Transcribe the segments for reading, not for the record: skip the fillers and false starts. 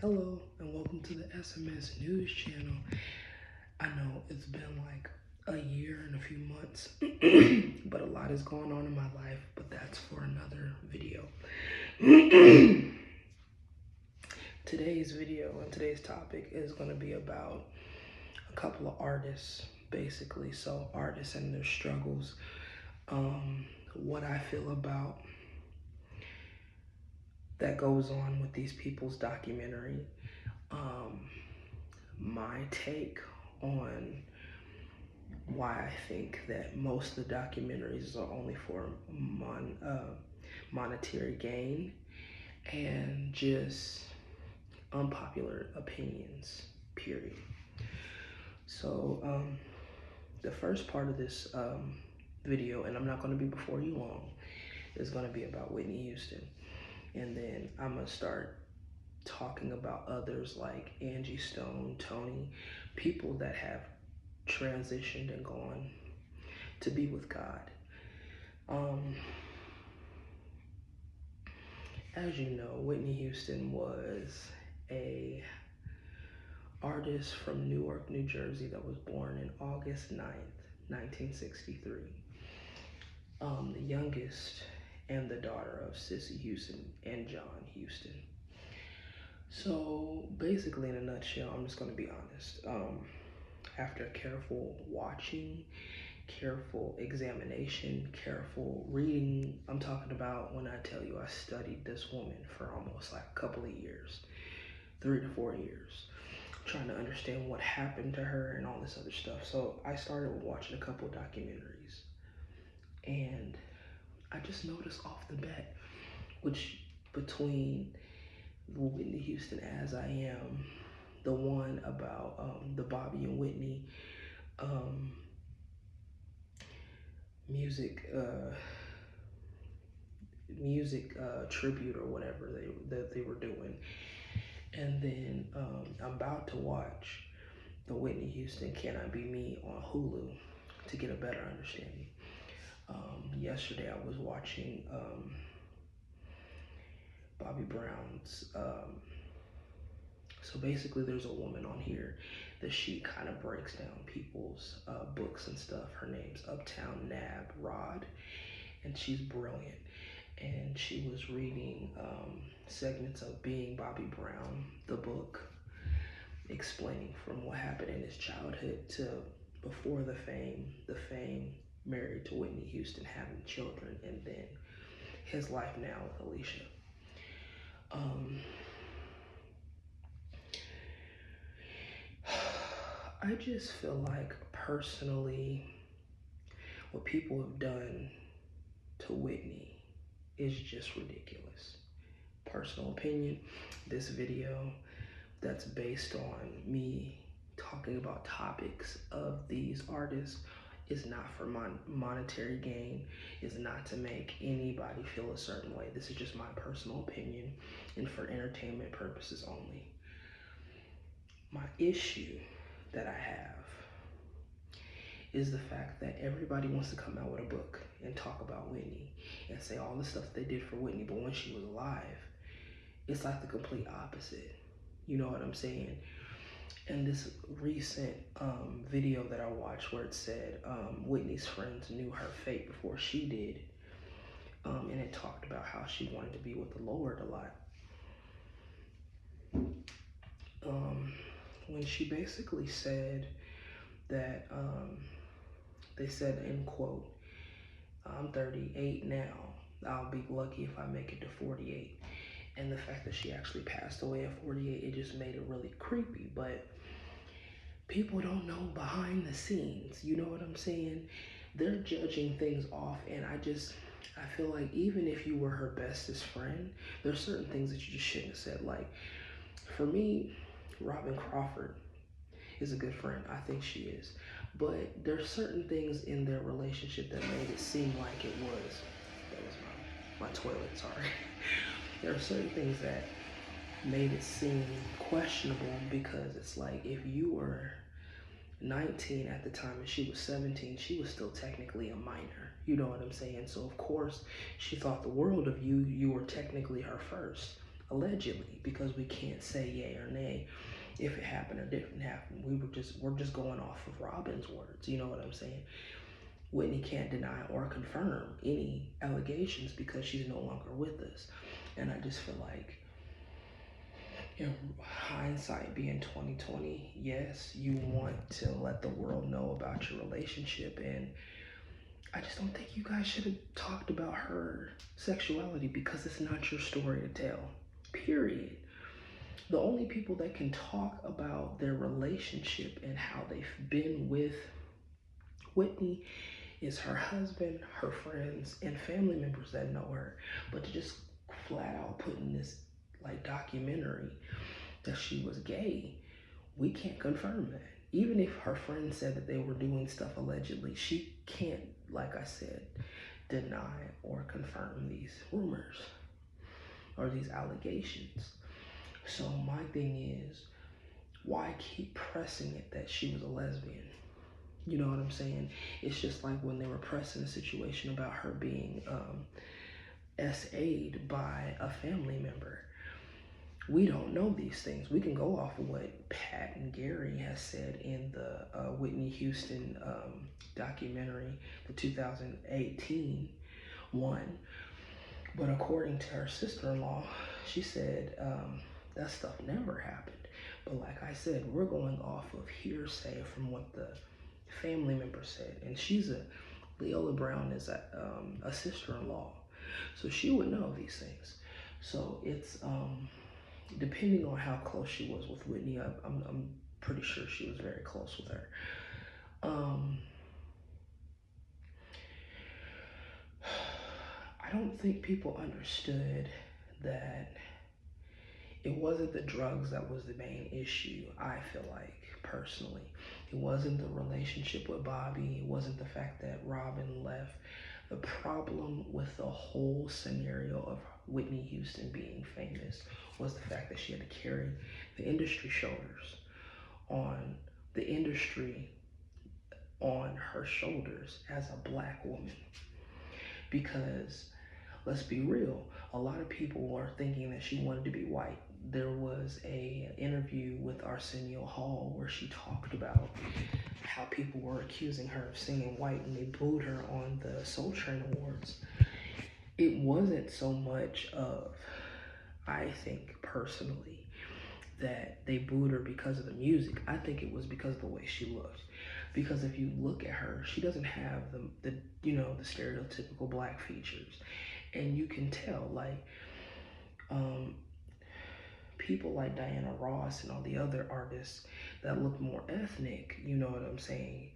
Hello and welcome to the SMS News Channel. I know it's been like a year and a few months, but a lot is going on in my life, but that's for another video. Today's video and today's topic is going to be about a couple of artists, basically. So artists and their struggles, what I feel about that goes on with these people's documentary, my take on why I think that most of the documentaries are only for monetary gain, and just unpopular opinions, period. So the first part of this video, and I'm not going to be before you long, is going to be about Whitney Houston. And then I'm going to start talking about others like Angie Stone, Tony, people that have transitioned and gone to be with God. As you know, Whitney Houston was a artist from Newark, New Jersey that was born in August 9th, 1963. The youngest and the daughter of Sissy Houston and John Houston. So basically, in a nutshell, I'm just going to be honest. After careful watching, careful examination, careful reading, I'm talking about when I tell you I studied this woman for almost like a couple of years, 3 to 4 years, trying to understand what happened to her and all this other stuff. So I started watching a couple of documentaries, and I just noticed off the bat, which between Whitney Houston As I Am, the one about the Bobby and Whitney music tribute or whatever they were doing, and then I'm about to watch the Whitney Houston Can I Be Me on Hulu to get a better understanding. Yesterday I was watching Bobby Brown's so basically there's a woman on here that she kind of breaks down people's books and stuff. Her name's Uptown Nab Rod, and she's brilliant. And she was reading segments of Being Bobby Brown, the book, explaining from what happened in his childhood to before the fame, married to Whitney Houston, having children, and then his life now with Alicia. I just feel like personally what people have done to Whitney is just ridiculous. Personal opinion, this video that's based on me talking about topics of these artists is not for monetary gain, is not to make anybody feel a certain way. This is just my personal opinion and for entertainment purposes only. My issue that I have is the fact that everybody wants to come out with a book and talk about Whitney and say all the stuff they did for Whitney, but when she was alive, it's like the complete opposite. You know what I'm saying? And this recent video that I watched where it said Whitney's friends knew her fate before she did, and it talked about how she wanted to be with the Lord a lot. When she basically said that, they said, end quote, I'm 38 now, I'll be lucky if I make it to 48. And the fact that she actually passed away at 48, it just made it really creepy. But people don't know behind the scenes, you know what I'm saying? They're judging things off, and I feel like even if you were her bestest friend, there's certain things that you just shouldn't have said. Like, for me, Robin Crawford is a good friend. I think she is. But there's certain things in their relationship that made it seem like it was. That was my toilet, sorry. There are certain things that made it seem questionable, because it's like if you were 19 at the time and she was 17, she was still technically a minor. You know what I'm saying? So of course she thought the world of you. You were technically her first. allegedly, because we can't say yay or nay if it happened or didn't happen. We're just going off of Robin's words. You know what I'm saying? Whitney can't deny or confirm any allegations because she's no longer with us. And I just feel like, in hindsight being 2020, yes, you want to let the world know about your relationship, and I just don't think you guys should have talked about her sexuality because it's not your story to tell. Period. The only people that can talk about their relationship and how they've been with Whitney is her husband, her friends, and family members that know her. But to just flat out put in this like documentary that she was gay, we can't confirm that. Even if her friends said that they were doing stuff allegedly, she can't, like I said, deny or confirm these rumors or these allegations. So my thing is, why keep pressing it that she was a lesbian? You know what I'm saying? It's just like when they were pressing a situation about her being SA'd by a family member. We don't know these things. We can go off of what Pat and Gary has said in the Whitney Houston documentary, the 2018 one. But according to her sister-in-law, she said that stuff never happened. But like I said, we're going off of hearsay from what the family member said. And Leola Brown is a sister-in-law. So she would know these things. So it's, depending on how close she was with Whitney, I'm pretty sure she was very close with her. I don't think people understood that it wasn't the drugs that was the main issue, I feel like, personally. It wasn't the relationship with Bobby. It wasn't the fact that Robin left. The problem with the whole scenario of Whitney Houston being famous was the fact that she had to carry the industry shoulders on the industry on her shoulders as a black woman. Because let's be real, a lot of people were thinking that she wanted to be white. There was an interview with Arsenio Hall where she talked about how people were accusing her of singing white and they booed her on the Soul Train Awards. It wasn't so much of, I think personally, that they booed her because of the music. I think it was because of the way she looked. Because if you look at her, she doesn't have the stereotypical black features. And you can tell, like, people like Diana Ross and all the other artists that look more ethnic, you know what I'm saying?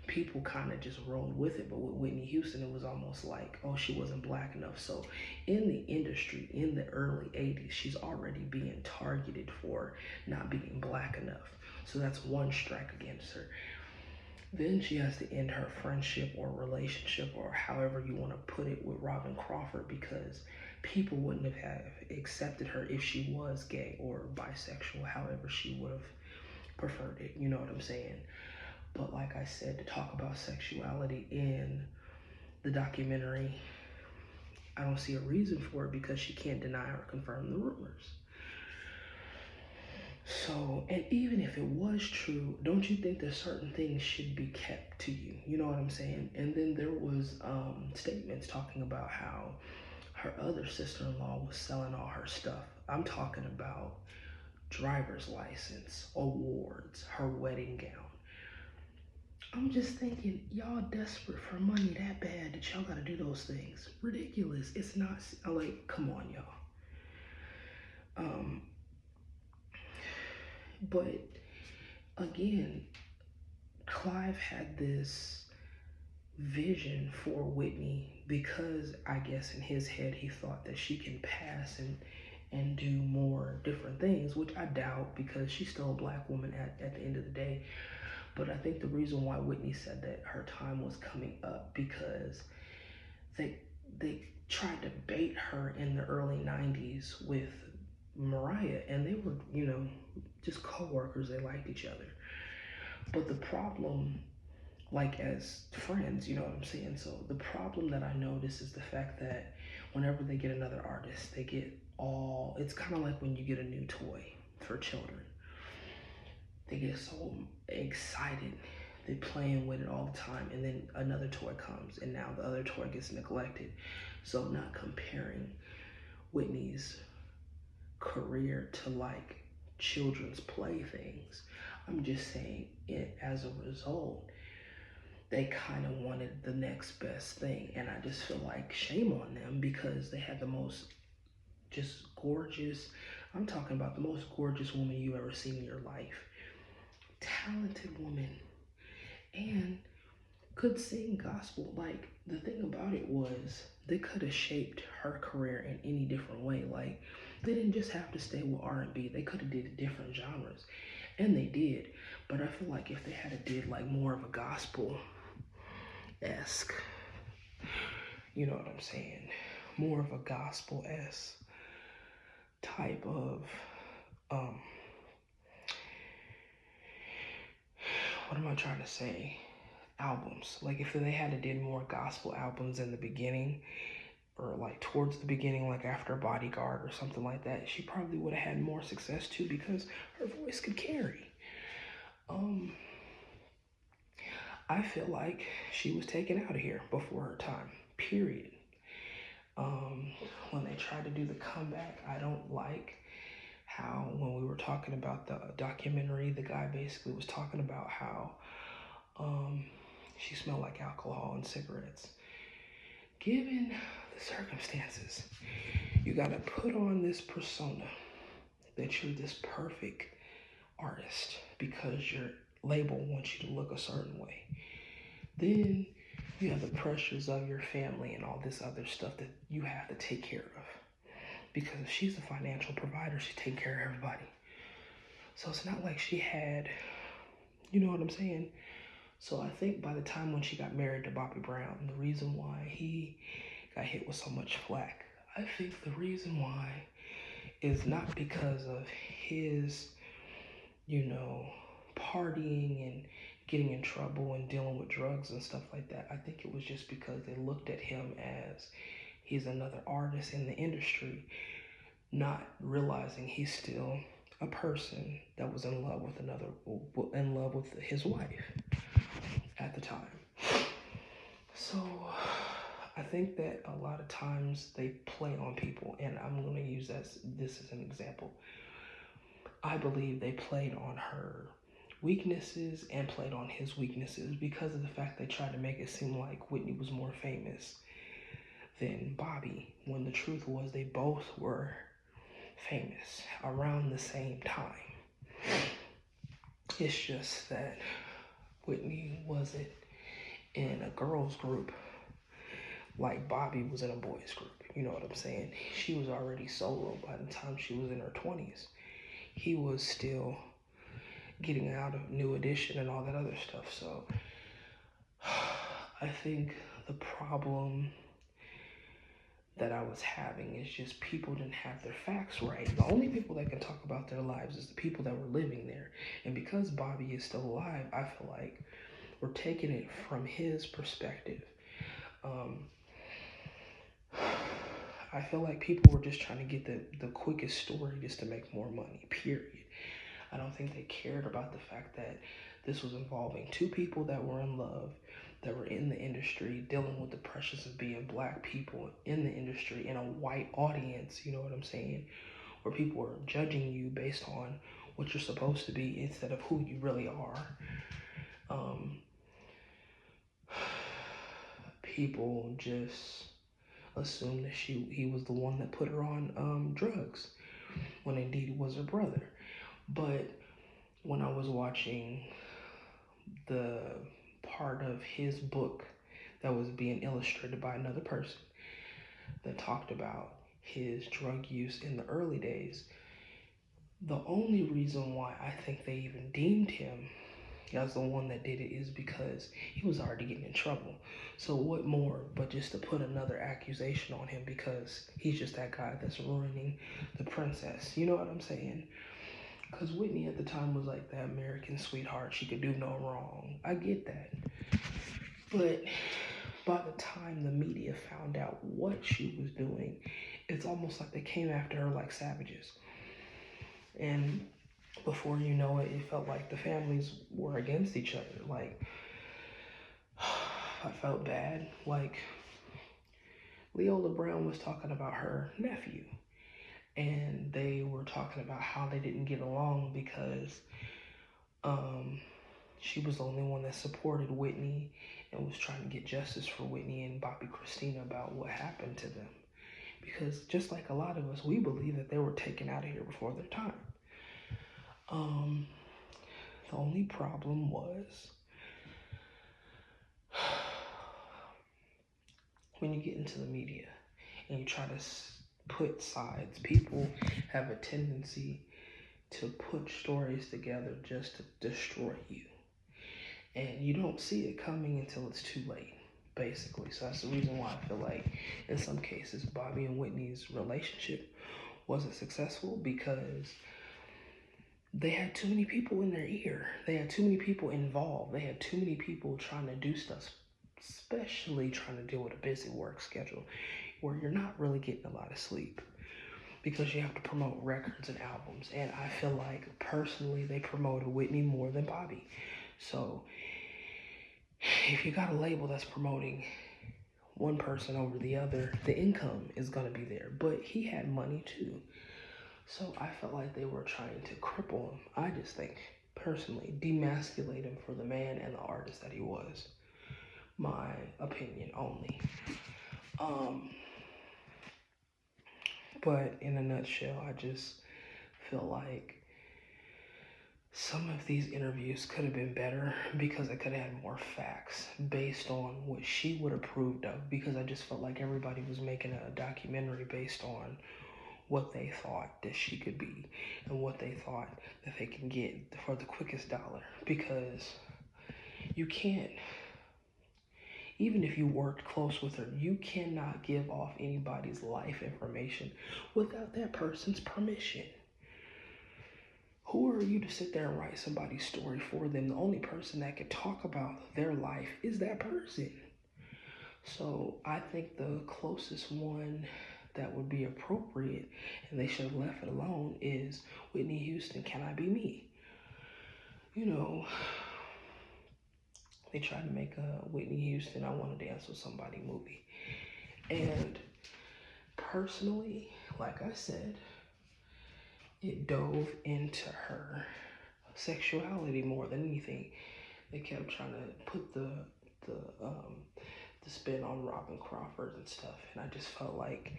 People kind of just rolled with it. But with Whitney Houston, it was almost like, oh, she wasn't black enough. So in the industry, in the early 80s, she's already being targeted for not being black enough. So that's one strike against her. Then she has to end her friendship or relationship, or however you want to put it, with Robin Crawford, because people wouldn't have accepted her if she was gay or bisexual, however she would have preferred it. You know what I'm saying? But like I said, to talk about sexuality in the documentary, I don't see a reason for it because she can't deny or confirm the rumors. So, and even if it was true, don't you think that certain things should be kept to you? You know what I'm saying? And then there was statements talking about how her other sister-in-law was selling all her stuff. I'm talking about driver's license, awards, her wedding gown. I'm just thinking, y'all desperate for money that bad that y'all gotta do those things. Ridiculous. It's not, like, come on, y'all. But again, Clive had this vision for Whitney because I guess in his head he thought that she can pass and do more different things, which I doubt because she's still a black woman at the end of the day. But I think the reason why Whitney said that her time was coming up because they tried to bait her in the early 90s with Mariah, and they were, just co-workers. They liked each other. But the problem, like as friends, you know what I'm saying? So the problem that I notice is the fact that whenever they get another artist, they get it's kind of like when you get a new toy for children. They get so excited. They're playing with it all the time, and then another toy comes, and now the other toy gets neglected. So I'm not comparing Whitney's career to like children's playthings. I'm just saying it as a result, they kind of wanted the next best thing. And I just feel like shame on them because they had the most just gorgeous, I'm talking about the most gorgeous woman you've ever seen in your life. Talented woman. And could sing gospel. Like, the thing about it was they could have shaped her career in any different way. Like, they didn't just have to stay with R&B. They could have did different genres, and they did. But I feel like if they had did like more of a gospel esque, you know what I'm saying, more of a gospel esque type of what am I trying to say? Albums. Like if they had did more gospel albums in the beginning, or like towards the beginning, like after Bodyguard or something like that, she probably would have had more success too because her voice could carry. I feel like she was taken out of here before her time, period. When they tried to do the comeback, I don't like how when we were talking about the documentary, the guy basically was talking about how she smelled like alcohol and cigarettes. Given the circumstances, you gotta put on this persona that you're this perfect artist because your label wants you to look a certain way. Then you have the pressures of your family and all this other stuff that you have to take care of. Because if she's a financial provider, she's taking care of everybody. So it's not like she had, you know what I'm saying? So I think by the time when she got married to Bobby Brown, the reason why he got hit with so much flack, I think the reason why is not because of his, partying and getting in trouble and dealing with drugs and stuff like that. I think it was just because they looked at him as he's another artist in the industry, not realizing he's still a person that was in love with his wife at the time. So I think that a lot of times they play on people, and I'm going to use this as an example. I believe they played on her weaknesses and played on his weaknesses because of the fact they tried to make it seem like Whitney was more famous than Bobby, when the truth was they both were famous around the same time. It's just that Whitney wasn't in a girls group like Bobby was in a boys group. You know what I'm saying? She was already solo by the time she was in her 20s. He was still getting out of New Edition and all that other stuff. So I think the problem that I was having is just people didn't have their facts right. The only people that can talk about their lives is the people that were living there. And because Bobby is still alive, I feel like we're taking it from his perspective. I feel like people were just trying to get the quickest story just to make more money, period. I don't think they cared about the fact that this was involving two people that were in love, that were in the industry, dealing with the pressures of being black people in the industry, in a white audience, you know what I'm saying? Where people are judging you based on what you're supposed to be instead of who you really are. People just assumed that he was the one that put her on drugs, when indeed it was her brother. But when I was watching the part of his book that was being illustrated by another person that talked about his drug use in the early days, the only reason why I think they even deemed him as the one that did it is because he was already getting in trouble. So what more but just to put another accusation on him because he's just that guy that's ruining the princess. You know what I'm saying? Because Whitney at the time was like that American sweetheart. She could do no wrong. I get that. But by the time the media found out what she was doing, It's almost like they came after her like savages. And before you know it, it felt like the families were against each other. Like, I felt bad. Like, Leola Brown was talking about her nephew, and they were talking about how they didn't get along because she was the only one that supported Whitney and was trying to get justice for Whitney and Bobby Christina about what happened to them. Because just like a lot of us, we believe that they were taken out of here before their time. The only problem was when you get into the media and you try to put sides, people have a tendency to put stories together just to destroy you. And you don't see it coming until it's too late, basically. So that's the reason why I feel like in some cases Bobby and Whitney's relationship wasn't successful, because they had too many people in their ear. They had too many people involved. They had too many people trying to do stuff, especially trying to deal with a busy work schedule where you're not really getting a lot of sleep because you have to promote records and albums. And I feel like personally they promoted Whitney more than Bobby. So if you got a label that's promoting one person over the other, the income is going to be there. But he had money too. So I felt like they were trying to cripple him. I just think, personally, demasculate him for the man and the artist that he was. My opinion only. But in a nutshell, I just feel like some of these interviews could have been better because I could have had more facts based on what she would have approved of, because I just felt like everybody was making a documentary based on what they thought that she could be and what they thought that they can get for the quickest dollar. Because you can't, even if you worked close with her, you cannot give off anybody's life information without that person's permission. Who are you to sit there and write somebody's story for them? The only person that can talk about their life is that person. So I think the closest one that would be appropriate, and they should have left it alone, is Whitney Houston, Can I Be Me? You know, they tried to make a Whitney Houston, I Want to Dance with Somebody movie. And personally, like I said, it dove into her sexuality more than anything. They kept trying to put the spin on Robin Crawford and stuff, and I just felt like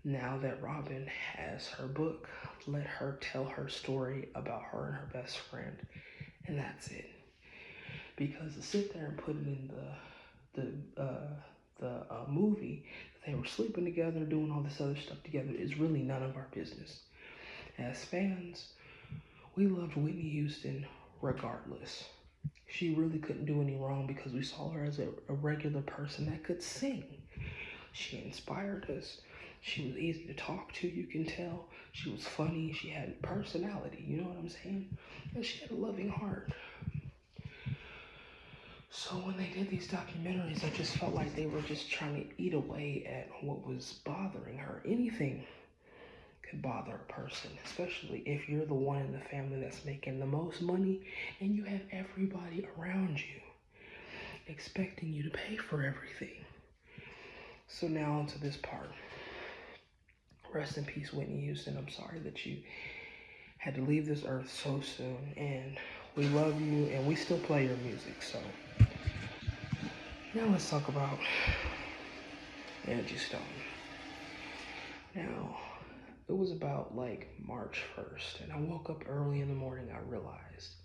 now that Robin has her book, let her tell her story about her and her best friend, and that's it. Because to sit there and put it in the movie that they were sleeping together, doing all this other stuff together, is really none of our business. As fans, we loved Whitney Houston regardless. She really couldn't do any wrong because we saw her as a regular person that could sing. She inspired us. She was easy to talk to, you can tell. She was funny. She had personality, you know what I'm saying? And she had a loving heart. So when they did these documentaries, I just felt like they were just trying to eat away at what was bothering her. Anything could bother a person, especially if you're the one in the family that's making the most money and you have everybody around you expecting you to pay for everything. So now onto this part. Rest in peace, Whitney Houston. I'm sorry that you had to leave this earth so soon, and we love you and we still play your music. So now let's talk about Angie Stone. Now, it was about like March 1st, and I woke up early in the morning. I realized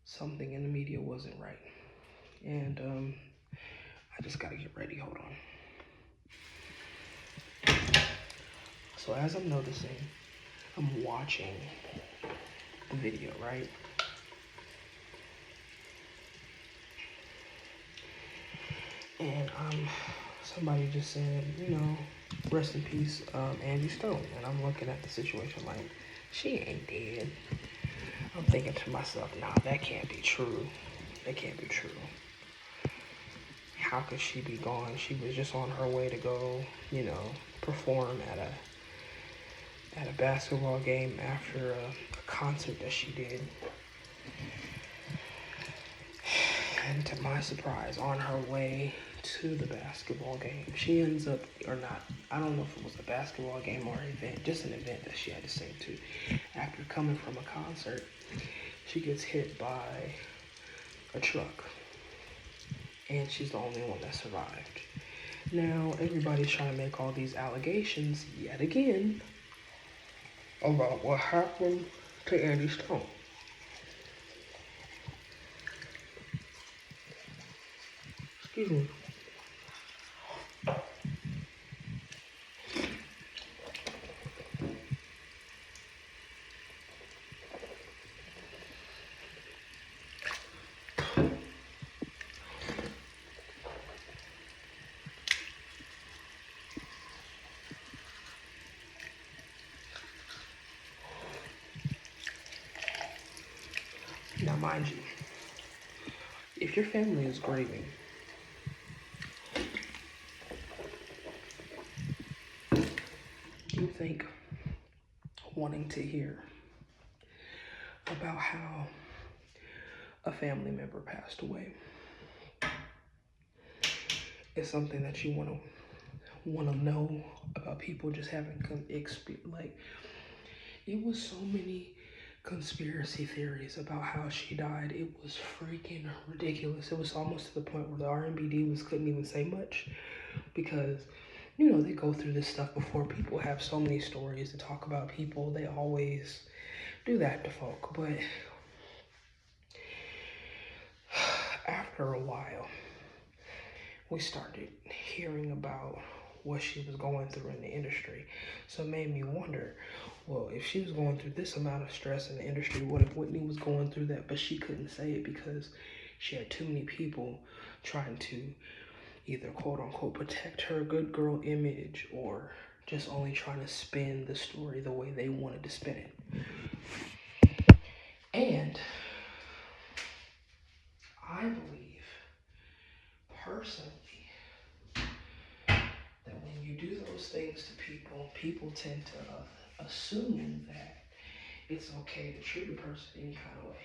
something in the media wasn't right, and I just gotta get ready. Hold on. So as I'm noticing, I'm watching the video, right? And somebody just said, rest in peace, Angie Stone. And I'm looking at the situation like, she ain't dead. I'm thinking to myself, nah, that can't be true. That can't be true. how could she be gone? She was just on her way to go, perform at a basketball game after a concert that she did. And to my surprise, on her way to the basketball game, she ends up, or not, I don't know if it was a basketball game or an event, just an event that she had to sing to. After coming from a concert, she gets hit by a truck. And she's the only one that survived. Now, everybody's trying to make all these allegations, yet again, about what happened to Angie Stone. Excuse me. Now, mind you, if your family is grieving, do you think wanting to hear about how a family member passed away is something that you want to know about people just having experience? Like, it was so many conspiracy theories about how she died. It was freaking ridiculous. It was almost to the point where the RMBD couldn't even say much because, they go through this stuff before. People have so many stories to talk about people. They always do that to folk. But after a while, we started hearing about what she was going through in the industry. So it made me wonder, well, if she was going through this amount of stress in the industry, what if Whitney was going through that, but she couldn't say it because she had too many people trying to either quote unquote protect her good girl image or just only trying to spin the story the way they wanted to spin it. And I believe personally that when you do those things to people, people tend to assume that it's okay to treat a person any kind of way.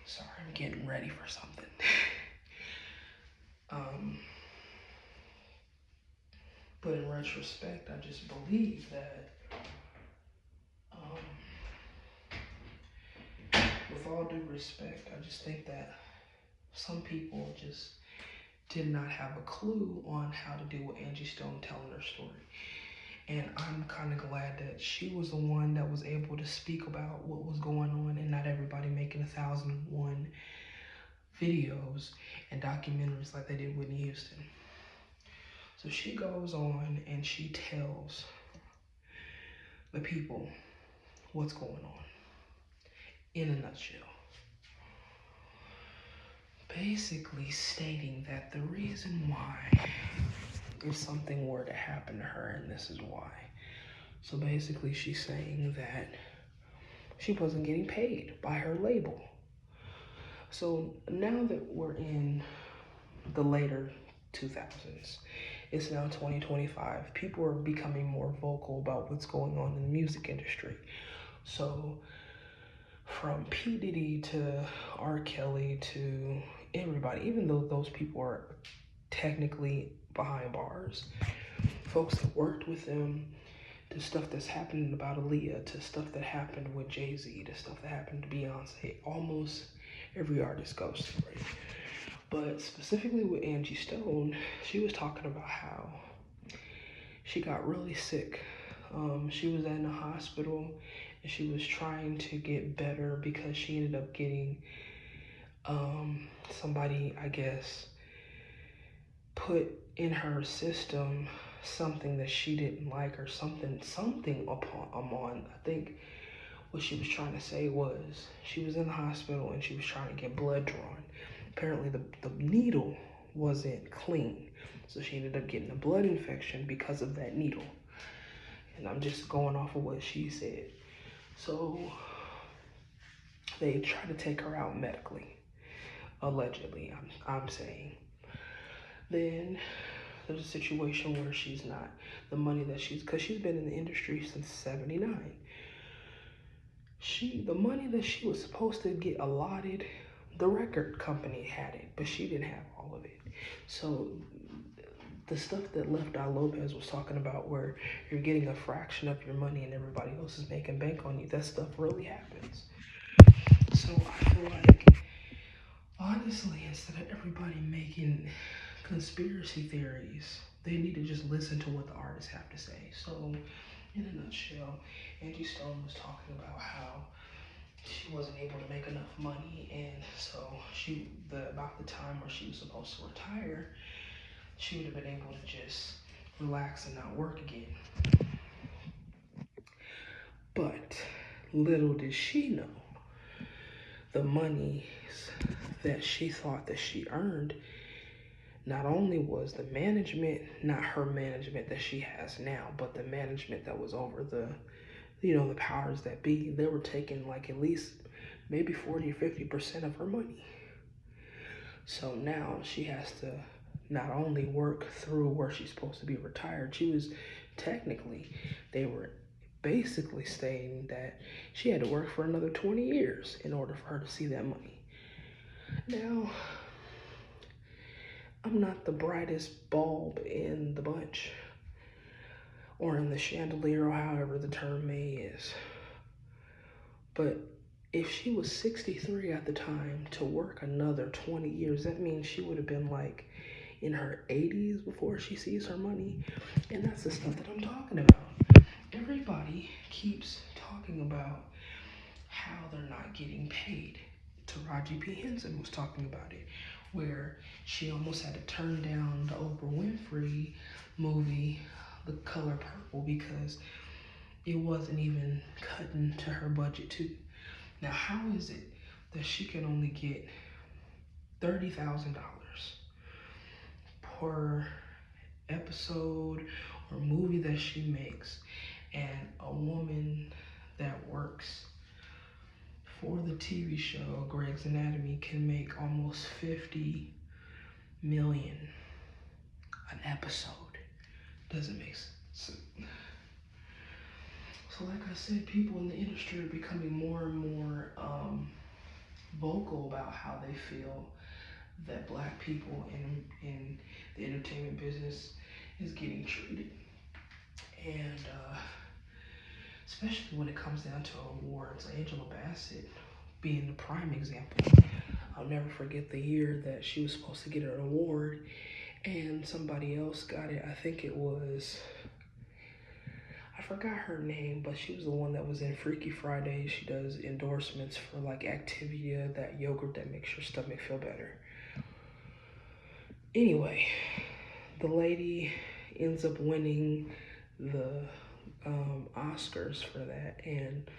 Sorry, I'm getting ready for something. But in retrospect, I just believe that, with all due respect, I just think that some people just did not have a clue on how to deal with Angie Stone telling her story. And I'm kind of glad that she was the one that was able to speak about what was going on and not everybody making 1,001 videos and documentaries like they did Whitney Houston. So she goes on and she tells the people what's going on in a nutshell. Basically stating that the reason why, if something were to happen to her, and this is why. So basically she's saying that she wasn't getting paid by her label. So now that we're in the later 2000s, it's now 2025. People are becoming more vocal about what's going on in the music industry. So from P. Diddy to R. Kelly to everybody, even though those people are technically behind bars, folks that worked with them, to stuff that's happened about Aaliyah, to stuff that happened with Jay-Z, to stuff that happened to Beyonce, almost every artist goes through it. But specifically with Angie Stone, she was talking about how she got really sick. She was in the hospital and she was trying to get better because she ended up getting somebody, I guess, put in her system something that she didn't like, or something upon. I think what she was trying to say was she was in the hospital and she was trying to get blood drawn. Apparently the needle wasn't clean, so she ended up getting a blood infection because of that needle. And I'm just going off of what she said. So they tried to take her out medically. allegedly, I'm saying. Then there's a situation where she's not, the money that because she's been in the industry since 79. The money that she was supposed to get allotted, the record company had it, but she didn't have all of it. So the stuff that Left Eye Lopez was talking about, where you're getting a fraction of your money and everybody else is making bank on you, that stuff really happens. So I feel like, honestly, instead of everybody making conspiracy theories, they need to just listen to what the artists have to say. So, in a nutshell, Angie Stone was talking about how she wasn't able to make enough money, and so about the time where she was supposed to retire, she would have been able to just relax and not work again. But little did she know, the monies that she thought that she earned, not only was the management, not her management that she has now, but the management that was over the powers that be, they were taking like at least maybe 40 or 50% of her money. So now she has to not only work through where she's supposed to be retired, they were basically saying that she had to work for another 20 years in order for her to see that money. Now, I'm not the brightest bulb in the bunch, or in the chandelier, or however the term is. But if she was 63 at the time to work another 20 years, that means she would have been like in her 80s before she sees her money. And that's the stuff that I'm talking about. Everybody keeps talking about how they're not getting paid. Taraji P. Henson was talking about it, where she almost had to turn down the Oprah Winfrey movie, The Color Purple, because it wasn't even cutting to her budget too. Now, how is it that she can only get $30,000 per episode or movie that she makes, and a woman that works for the TV show Grey's Anatomy can make almost 50 million an episode? Doesn't make sense. So like I said, people in the industry are becoming more and more vocal about how they feel that Black people in the entertainment business is getting treated. And especially when it comes down to awards, Angela Bassett being the prime example. I'll never forget the year that she was supposed to get an award and somebody else got it. I think it was, I forgot her name, but she was the one that was in Freaky Friday. She does endorsements for like Activia, that yogurt that makes your stomach feel better. Anyway, the lady ends up winning the Oscars for that, and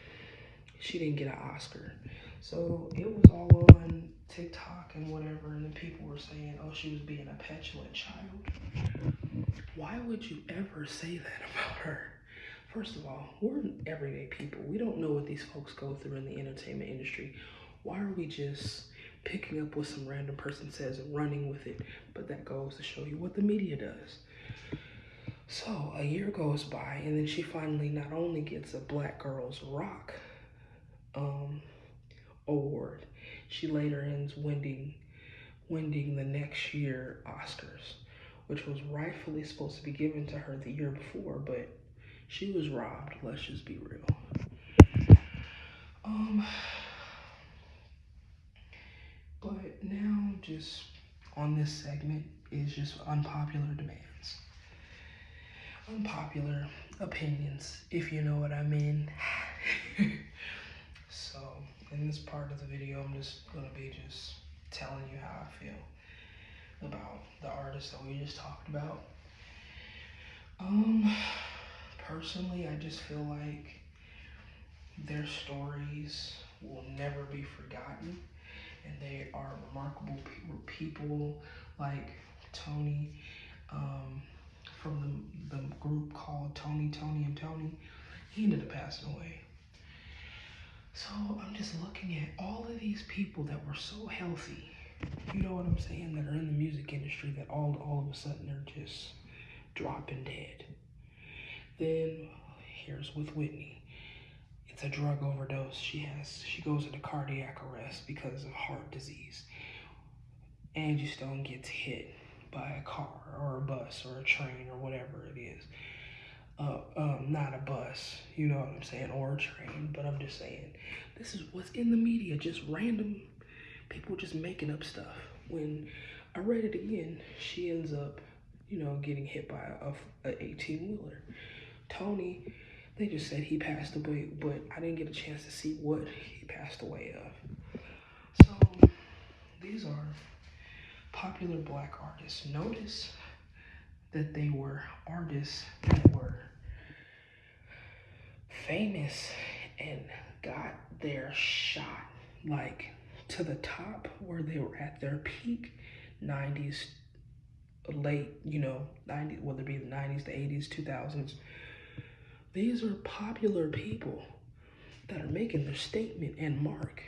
she didn't get an Oscar. So it was all on TikTok and whatever, and then people were saying, oh, she was being a petulant child. Why would you ever say that about her? First of all, we're everyday people. We don't know what these folks go through in the entertainment industry. Why are we just picking up what some random person says and running with it? But that goes to show you what the media does. So a year goes by, and then she finally not only gets a Black Girls Rock award, she later ends winning the next year Oscars, which was rightfully supposed to be given to her the year before, but she was robbed. Let's just be real. But now, just on this segment, is just unpopular demands. Unpopular opinions, if you know what I mean. So, in this part of the video, I'm just going to be just telling you how I feel about the artists that we just talked about. Personally, I just feel like their stories will never be forgotten, and they are remarkable people like Tony, from the group called Tony, and Tony. He ended up passing away. So I'm just looking at all of these people that were so healthy, you know what I'm saying, that are in the music industry that all of a sudden they're just dropping dead. Then here's with Whitney. It's a drug overdose. She goes into cardiac arrest because of heart disease. Angie Stone gets hit by a car or a bus or a train or whatever it is. Not a bus, you know what I'm saying, or a train, but I'm just saying, this is what's in the media, just random people just making up stuff. When I read it again, she ends up, getting hit by a 18-wheeler. Tony, they just said he passed away, but I didn't get a chance to see what he passed away of. So these are popular black artists. Notice that they were artists that were famous and got their shot, like, to the top where they were at their peak. 90s, late, 90s, whether it be the 90s, the 80s, 2000s. These are popular people that are making their statement and mark.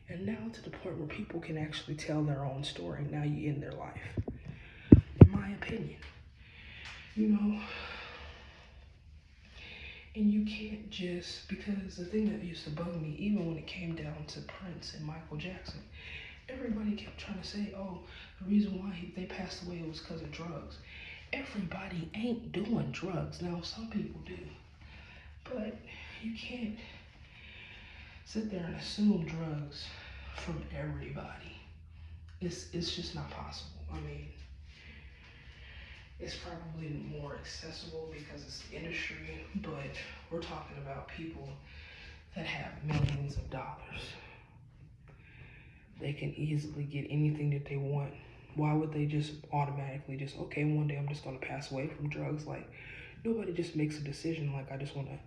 And now to the point where people can actually tell their own story. Now you in their life. In my opinion. And you can't just, because the thing that used to bug me, even when it came down to Prince and Michael Jackson, everybody kept trying to say, oh, the reason why they passed away was because of drugs. Everybody ain't doing drugs. Now, some people do. But you can't sit there and assume drugs from everybody. It's just not possible. I mean, it's probably more accessible because it's the industry, but we're talking about people that have millions of dollars. They can easily get anything that they want. Why would they just automatically just, okay, one day I'm just going to pass away from drugs? Like, nobody just makes a decision like, I just want to.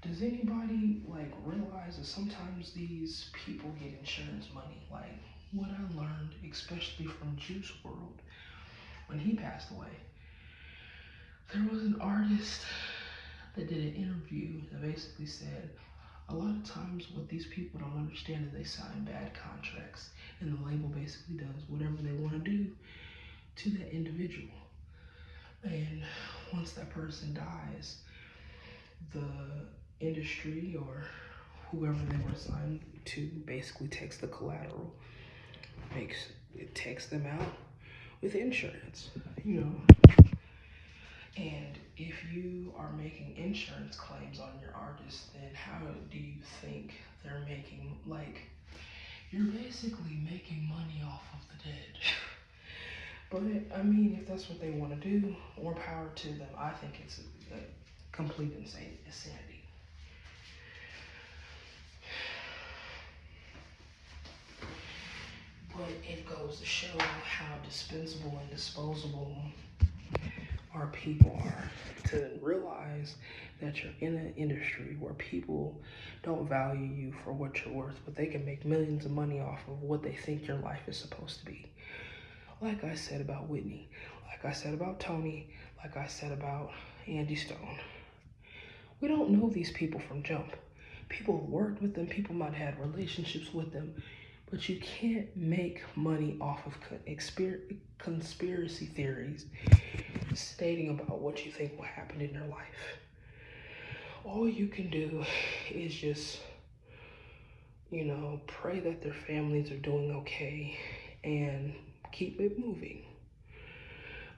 Does anybody, like, realize that sometimes these people get insurance money? Like, what I learned, especially from Juice WRLD, when he passed away, there was an artist that did an interview that basically said, a lot of times what these people don't understand is they sign bad contracts, and the label basically does whatever they want to do to that individual. And once that person dies, the industry or whoever they were signed to basically takes the collateral, takes them out with insurance, And if you are making insurance claims on your artist, then how do you think they're making, like, you're basically making money off of the dead. But, I mean, if that's what they want to do, more power to them. I think it's a complete insanity. But it goes to show how dispensable and disposable our people are, to realize that you're in an industry where people don't value you for what you're worth, but they can make millions of money off of what they think your life is supposed to be. Like I said about Whitney, like I said about Tony, like I said about Angie Stone. We don't know these people from jump. People have worked with them, people might have had relationships with them, but you can't make money off of conspiracy theories stating about what you think will happen in their life. All you can do is just, pray that their families are doing okay and keep it moving.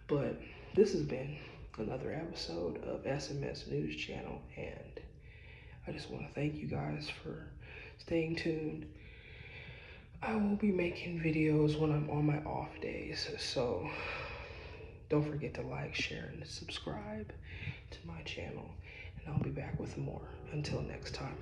But this has been another episode of SMS News Channel, and I just want to thank you guys for staying tuned. I will be making videos when I'm on my off days, so don't forget to like, share, and subscribe to my channel, and I'll be back with more. Until next time.